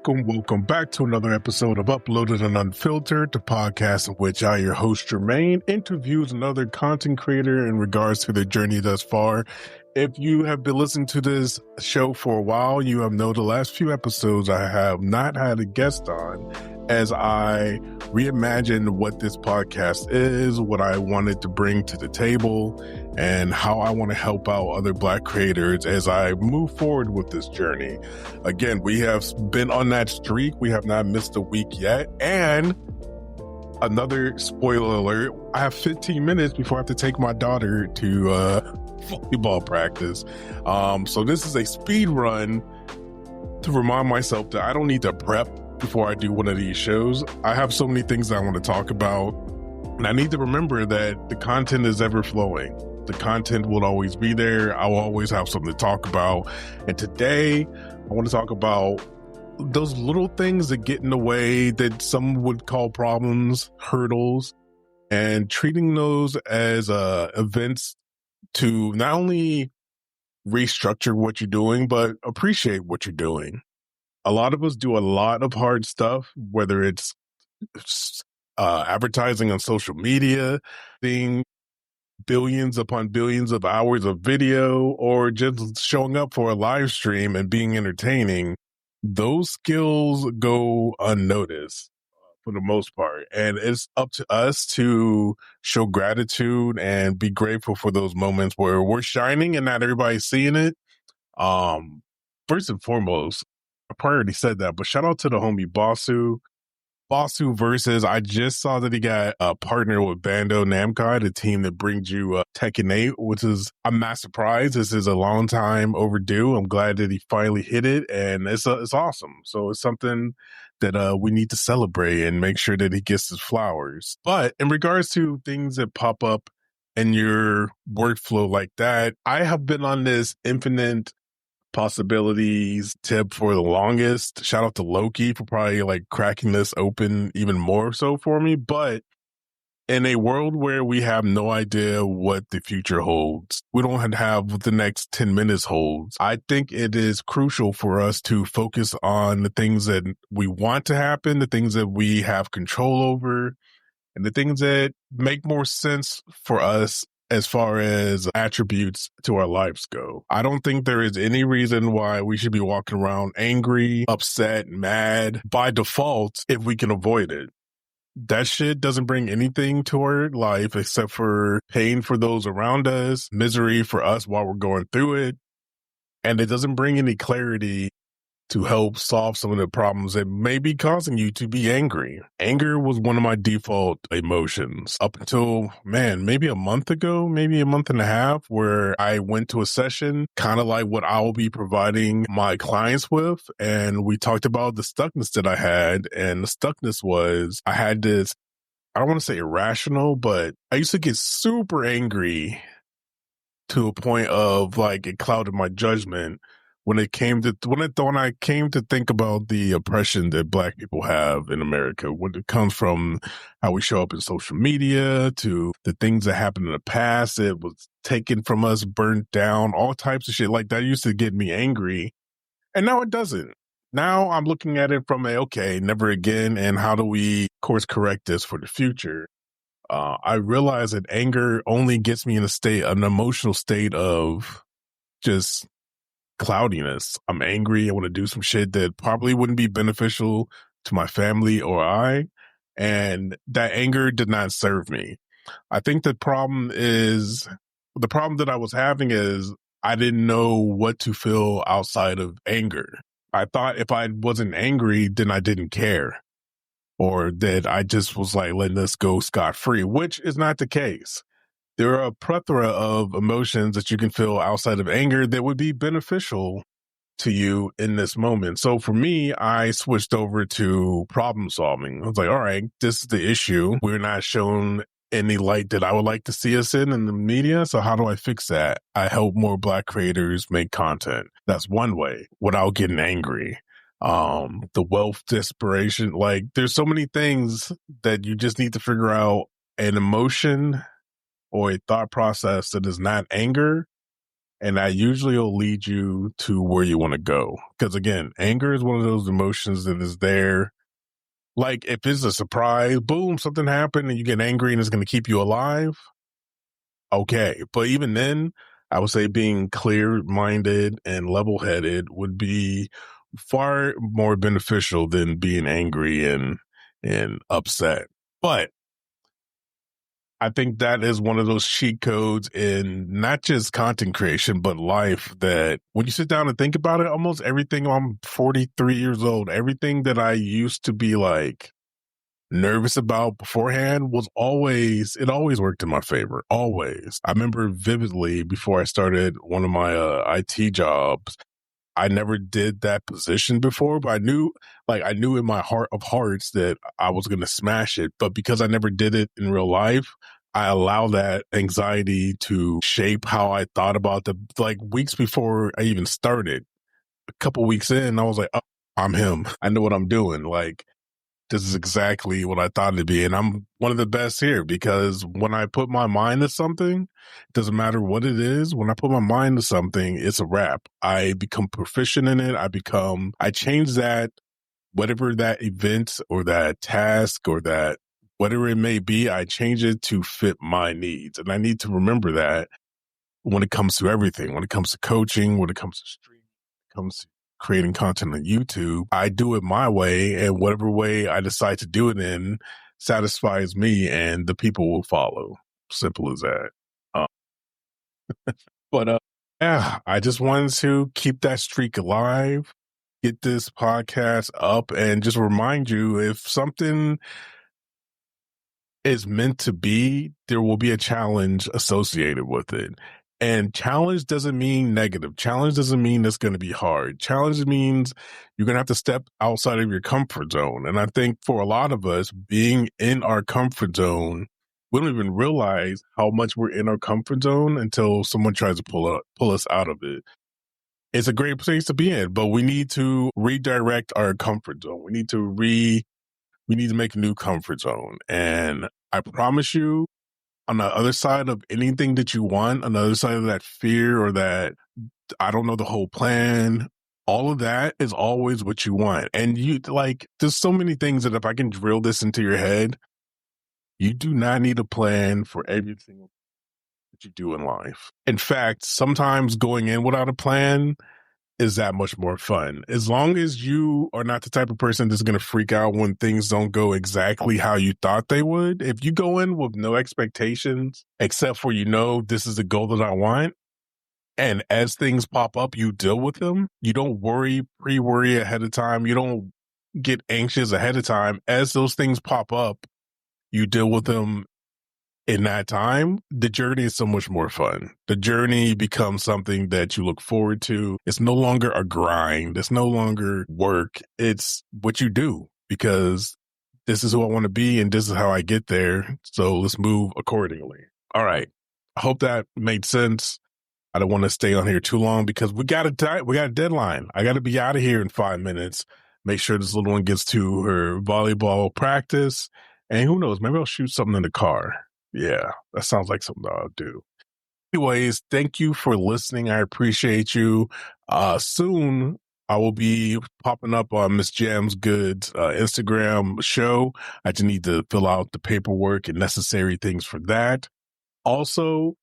Welcome back to another episode of Uploaded and Unfiltered, the podcast in which I, your host Jermaine, interviews another content creator in regards to their journey thus far. If you have been listening to this show for a while, you have known the last few episodes I have not had a guest on, as I reimagine what this podcast is, what I wanted to bring to the table, and how I want to help out other Black creators as I move forward with this journey. Again, we have been on that streak. We have not missed a week yet. And another spoiler alert, I have 15 minutes before I have to take my daughter to volleyball practice. So this is a speed run to remind myself that I don't need to prep before I do one of these shows. I have so many things I want to talk about, and I need to remember that the content is ever flowing. The content will always be there. I will always have something to talk about. And today, I want to talk about those little things that get in the way that some would call problems, hurdles, and treating those as events to not only restructure what you're doing, but appreciate what you're doing. A lot of us do a lot of hard stuff, whether it's advertising on social media, being billions upon billions of hours of video, or just showing up for a live stream and being entertaining. Those skills go unnoticed for the most part. And it's up to us to show gratitude and be grateful for those moments where we're shining and not everybody's seeing it. First and foremost, I probably already said that, but shout out to the homie Bossu. Bossu versus, I just saw that he got a partner with Bando Namkai, the team that brings you Tekken 8, which is, I'm not surprised. This is a long time overdue. I'm glad that he finally hit it, and it's awesome. So it's something that we need to celebrate and make sure that he gets his flowers. But in regards to things that pop up in your workflow like that, I have been on this infinite possibilities tip for the longest. Shout out to Loki for probably like cracking this open even more so for me. But in a world where we have no idea what the future holds, we don't have what the next 10 minutes holds, I think it is crucial for us to focus on the things that we want to happen, the things that we have control over, and the things that make more sense for us as far as attributes to our lives go. I don't think there is any reason why we should be walking around angry, upset, mad by default if we can avoid it. That shit doesn't bring anything to our life except for pain for those around us, misery for us while we're going through it, and it doesn't bring any clarity to help solve some of the problems that may be causing you to be angry. Anger was one of my default emotions up until, maybe a month ago, maybe a month and a half, where I went to a session, kind of like what I will be providing my clients with. And we talked about the stuckness that I had. And the stuckness was I had this, I don't want to say irrational, but I used to get super angry to a point of like it clouded my judgment when I came to think about the oppression that Black people have in America, when it comes from how we show up in social media to the things that happened in the past, it was taken from us, burnt down, all types of shit like that used to get me angry. And now it doesn't. Now I'm looking at it from okay, never again. And how do we course correct this for the future? I realize that anger only gets me in an emotional state of just cloudiness. I'm angry. I want to do some shit that probably wouldn't be beneficial to my family or I. And that anger did not serve me. I think the problem that I was having is I didn't know what to feel outside of anger. I thought if I wasn't angry, then I didn't care, or that I just was like letting this go scot-free, which is not the case. There are a plethora of emotions that you can feel outside of anger that would be beneficial to you in this moment. So for me, I switched over to problem solving. I was like, all right, this is the issue. We're not shown any light that I would like to see us in the media. So how do I fix that? I help more Black creators make content. That's one way without getting angry. The wealth desperation, like there's so many things that you just need to figure out an emotion or a thought process that is not anger And that usually will lead you to where you want to go. Because again, anger is one of those emotions that is there. Like if it's a surprise, boom, something happened and you get angry and it's going to keep you alive. Okay. But even then, I would say being clear minded and level headed would be far more beneficial than being angry and upset. But I think that is one of those cheat codes in not just content creation, but life, that when you sit down and think about it, almost everything, I'm 43 years old, everything that I used to be like nervous about beforehand it always worked in my favor. Always. I remember vividly before I started one of my IT jobs, I never did that position before, but I knew in my heart of hearts that I was going to smash it. But because I never did it in real life, I allow that anxiety to shape how I thought about like weeks before I even started. A couple weeks in, I was like, oh, I'm him. I know what I'm doing. Like, this is exactly what I thought it'd be. And I'm one of the best here because when I put my mind to something, it doesn't matter what it is. When I put my mind to something, it's a wrap. I become proficient in it. I change that, whatever that event or that task or that whatever it may be, I change it to fit my needs. And I need to remember that when it comes to everything, when it comes to coaching, when it comes to streaming, when it comes to creating content on YouTube, I do it my way, and whatever way I decide to do it in satisfies me and the people will follow. Simple as that. Uh, but yeah, I just wanted to keep that streak alive, get this podcast up, and just remind you if something is meant to be, there will be a challenge associated with it. And challenge doesn't mean negative. Challenge doesn't mean it's going to be hard. Challenge means you're going to have to step outside of your comfort zone. And I think for a lot of us, being in our comfort zone, we don't even realize how much we're in our comfort zone until someone tries to pull us out of it. It's a great place to be in, but we need to redirect our comfort zone. We need to make a new comfort zone. And I promise you, on the other side of anything that you want, on the other side of that fear or that, I don't know, the whole plan, all of that is always what you want. And there's so many things that if I can drill this into your head, you do not need a plan for everything that you do in life. In fact, sometimes going in without a plan is that much more fun. As long as you are not the type of person that's going to freak out when things don't go exactly how you thought they would. If you go in with no expectations, except for, this is the goal that I want. And as things pop up, you deal with them. You don't pre-worry ahead of time. You don't get anxious ahead of time. As those things pop up, you deal with them in that time. The journey is so much more fun. The journey becomes something that you look forward to. It's no longer a grind. It's no longer work. It's what you do because this is who I want to be and this is how I get there. So let's move accordingly. All right. I hope that made sense. I don't want to stay on here too long because we got a deadline. I got to be out of here in 5 minutes. Make sure this little one gets to her volleyball practice. And who knows, maybe I'll shoot something in the car. Yeah, that sounds like something I'll do. Anyways, thank you for listening. I appreciate you. Soon, I will be popping up on Miss Jam's Good's Instagram show. I just need to fill out the paperwork and necessary things for that. Also,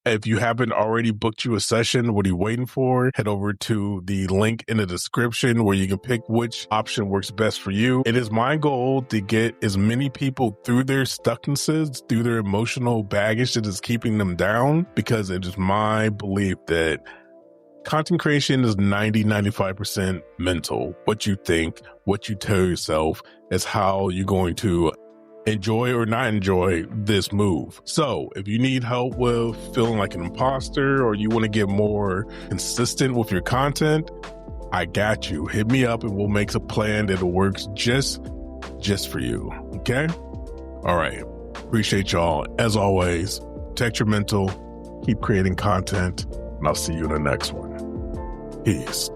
if you haven't already booked you a session, what are you waiting for? Head over to the link in the description where you can pick which option works best for you. It is my goal to get as many people through their stucknesses, through their emotional baggage that is keeping them down, because it is my belief that content creation is 95% mental. What you think, what you tell yourself is how you're going to enjoy or not enjoy this move. So if you need help with feeling like an imposter or you want to get more consistent with your content, I got you. Hit me up and we'll make a plan that works just for you. Okay? All right. Appreciate y'all. As always, protect your mental, keep creating content, and I'll see you in the next one. Peace.